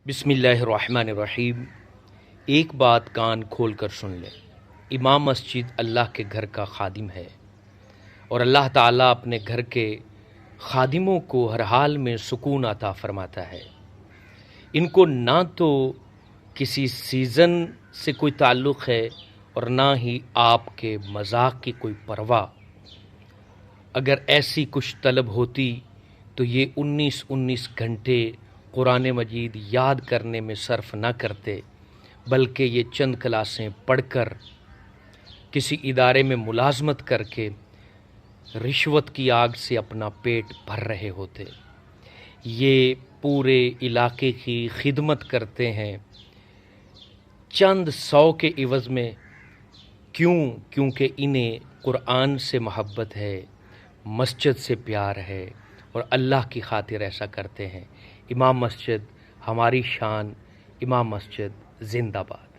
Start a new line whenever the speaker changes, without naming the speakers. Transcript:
بسم اللہ الرحمن الرحیم۔ ایک بات کان کھول کر سن لیں، امام مسجد اللہ کے گھر کا خادم ہے، اور اللہ تعالیٰ اپنے گھر کے خادموں کو ہر حال میں سکون عطا فرماتا ہے۔ ان کو نہ تو کسی سیزن سے کوئی تعلق ہے اور نہ ہی آپ کے مذاق کی کوئی پرواہ۔ اگر ایسی کچھ طلب ہوتی تو یہ 19 گھنٹے قرآن مجید یاد کرنے میں صرف نہ کرتے، بلکہ یہ چند کلاسیں پڑھ کر، کسی ادارے میں ملازمت کر کے رشوت کی آگ سے اپنا پیٹ بھر رہے ہوتے۔ یہ پورے علاقے کی خدمت کرتے ہیں چند 100 کے عوض میں۔ کیونکہ انہیں قرآن سے محبت ہے، مسجد سے پیار ہے، اور اللہ کی خاطر ایسا کرتے ہیں۔ امام مسجد ہماری شان، امام مسجد زندہ باد۔